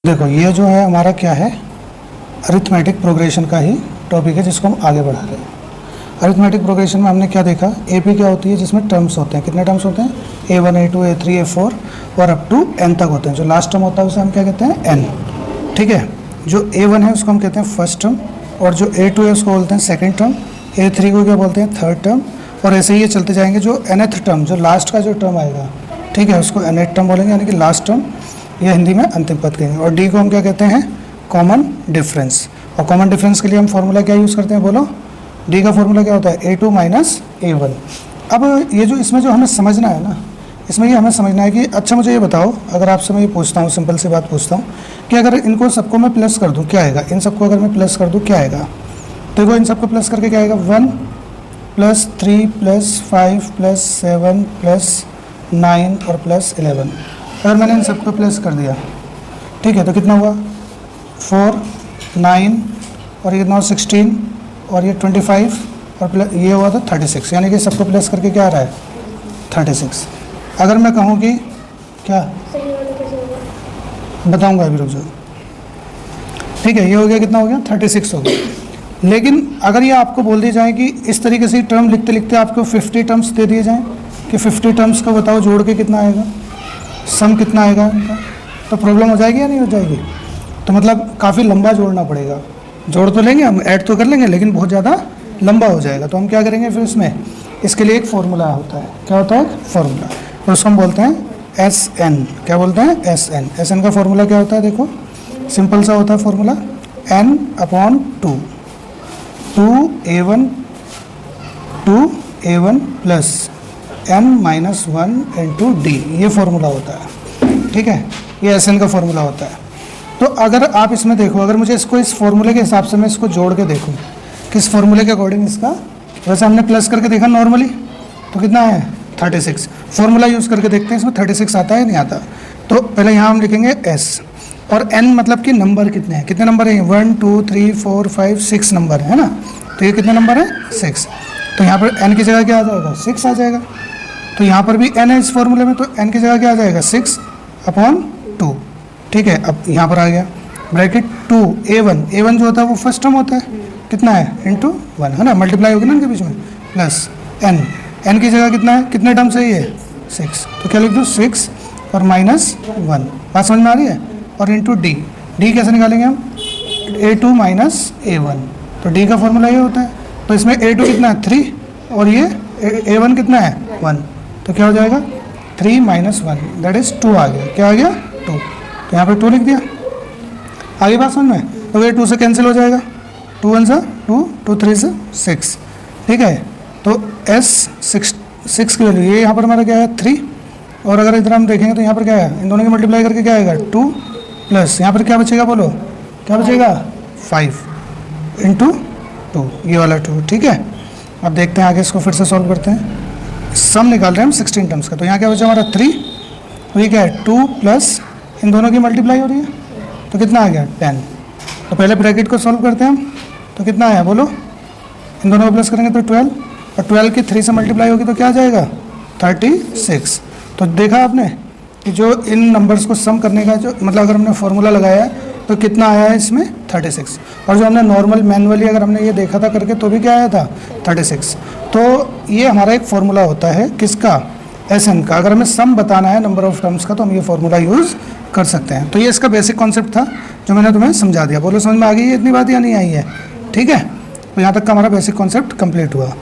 देखो ये जो है हमारा क्या है, अरिथमेटिक प्रोग्रेशन का ही टॉपिक है जिसको हम आगे बढ़ा रहे हैं। अरिथमेटिक प्रोग्रेशन में हमने क्या देखा, एपी क्या होती है जिसमें टर्म्स होते हैं, कितने टर्म्स होते हैं, A1 A2 A3 A4 और अप टू n तक होते हैं। जो लास्ट टर्म होता है उसे हम क्या कहते हैं, n। ठीक है, जो A1 है उसको हम कहते हैं फर्स्ट टर्म, और जो A2 है उसको बोलते हैं सेकेंड टर्म, A3 को क्या बोलते हैं थर्ड टर्म, और ऐसे ही ये चलते जाएंगे। जो nth टर्म, जो लास्ट का जो टर्म आएगा, ठीक है, उसको nth टर्म बोलेंगे, यानी कि लास्ट टर्म, या हिंदी में अंतिम पद कहेंगे। और डी को हम क्या कहते हैं, कॉमन डिफरेंस। और कॉमन डिफरेंस के लिए हम फॉर्मूला क्या यूज़ करते हैं, बोलो। डी का फॉर्मूला क्या होता है, A2 माइनस A1। अब ये जो इसमें जो हमें समझना है ना, इसमें ये हमें समझना है कि अच्छा मुझे ये बताओ, अगर आपसे मैं ये पूछता हूँ, सिंपल सी बात पूछता हूँ कि अगर इनको सबको मैं प्लस कर दूँ क्या आएगा, इन सबको अगर मैं प्लस कर दूँ क्या आएगा। तो देखो इन सबको प्लस करके क्या आएगा, 1 + 3 + 5 + 7 + 9 और +11। अगर मैंने इन सबको प्लस कर दिया, ठीक है, तो कितना हुआ, 4 9 और ये कितना हुआ 16 और ये 25 और प्लस ये हुआ था 36, यानी कि सबको प्लस करके क्या आ रहा है 36। अगर मैं कहूँ कि क्या, बताऊँगा अभी, रुक जाओ। ठीक है, ये हो गया, कितना हो गया 36 हो गया। लेकिन अगर ये आपको बोल दी जाए कि इस तरीके से टर्म लिखते लिखते आपको 50 टर्म्स दे दिए जाएँ कि 50 टर्म्स को बताओ जोड़ के कितना आएगा, सम कितना आएगा उनका, तो प्रॉब्लम हो जाएगी या नहीं हो जाएगी। तो मतलब काफ़ी लंबा जोड़ना पड़ेगा। जोड़ तो लेंगे हम, ऐड तो कर लेंगे, लेकिन बहुत ज़्यादा लंबा हो जाएगा। तो हम क्या करेंगे फिर इसमें, इसके लिए एक फार्मूला होता है, क्या होता है, फार्मूला, और उसको हम बोलते हैं SN। क्या बोलते हैं, SN। SN का फार्मूला क्या होता है, देखो सिंपल सा होता है formula, n/2 2A1 plus n-1 into D, ये फार्मूला होता है। ठीक है, ये SN का फार्मूला होता है। तो अगर आप इसमें देखो, अगर मुझे इसको इस फार्मूले के हिसाब से मैं इसको जोड़ के देखूं, किस फार्मूले के अकॉर्डिंग इसका, वैसे हमने प्लस करके देखा नॉर्मली, तो कितना है 36। फार्मूला यूज़ करके देखते हैं इसमें 36 आता है या नहीं आता। तो पहले यहाँ हम लिखेंगे S, और N मतलब कि नंबर कितने हैं, कितने नंबर हैं, 1 2 3 4 5 6 नंबर है ना। तो ये कितने नंबर है, 6। तो यहाँ पर N की जगह क्या आ जाएगा, 6 आ जाएगा। तो यहाँ पर भी N है इस फार्मूले में, तो N की जगह क्या आ जाएगा, 6/2। ठीक है, अब यहाँ पर आ गया ब्रैकेट 2 A1 जो होता है वो फर्स्ट टर्म होता है, कितना है, इंटू 1 है ना, मल्टीप्लाई होगी ना इनके बीच में, प्लस n की जगह कितना है, कितने टर्म से ये 6, तो क्या लिख दो 6 और -1। बात समझ में आ रही है। और इंटू डी कैसे निकालेंगे हम, A2 माइनस A1। तो डी का फॉर्मूला ये होता है। तो इसमें A2 कितना है 3 और ये A1 कितना है 1, तो क्या हो जाएगा 3 - 1 दैट इज़ 2 आ गया। क्या आ गया 2, तो यहाँ पर 2 लिख दिया। आगे बात समझ में, तो ये 2 से कैंसिल हो जाएगा, 2 1 सा 2 2 3 से 6। ठीक है, तो S6 की वैल्यू ये यहाँ पर हमारा क्या है 3, और अगर इधर हम देखेंगे तो यहाँ पर क्या है, इन दोनों की मल्टीप्लाई करके क्या आएगा 2 प्लस यहाँ पर क्या बचेगा, बोलो क्या बचेगा 5 इंटू 2, ये वाला 2। ठीक है, अब देखते हैं आगे, इसको फिर से सॉल्व करते हैं। सम निकाल रहे हैं हम 16 टर्म्स का। तो यहाँ क्या बचा हमारा 3, तो ये क्या है 2 प्लस इन दोनों की मल्टीप्लाई हो रही है, तो कितना आ गया 10। तो पहले ब्रैकेट को सॉल्व करते हैं हम, तो कितना आया बोलो, इन दोनों को प्लस करेंगे तो 12, और 12 की 3 से मल्टीप्लाई होगी तो क्या आ जाएगा 36। तो देखा आपने कि जो इन नंबर्स को सम करने का जो मतलब अगर हमने फार्मूला लगाया है तो कितना आया है इसमें 36, और जो हमने नॉर्मल मैनुअली अगर हमने ये देखा था करके तो भी क्या आया था 36। तो ये हमारा एक फार्मूला होता है किसका, SN का। अगर हमें सम बताना है नंबर ऑफ टर्म्स का तो हम ये फार्मूला यूज़ कर सकते हैं। तो ये इसका बेसिक कॉन्सेप्ट था जो मैंने तुम्हें समझा दिया। बोलो समझ में आ गई है इतनी बात या नहीं आई है। ठीक है, तो यहाँ तक का हमारा बेसिक कॉन्सेप्ट कंप्लीट हुआ।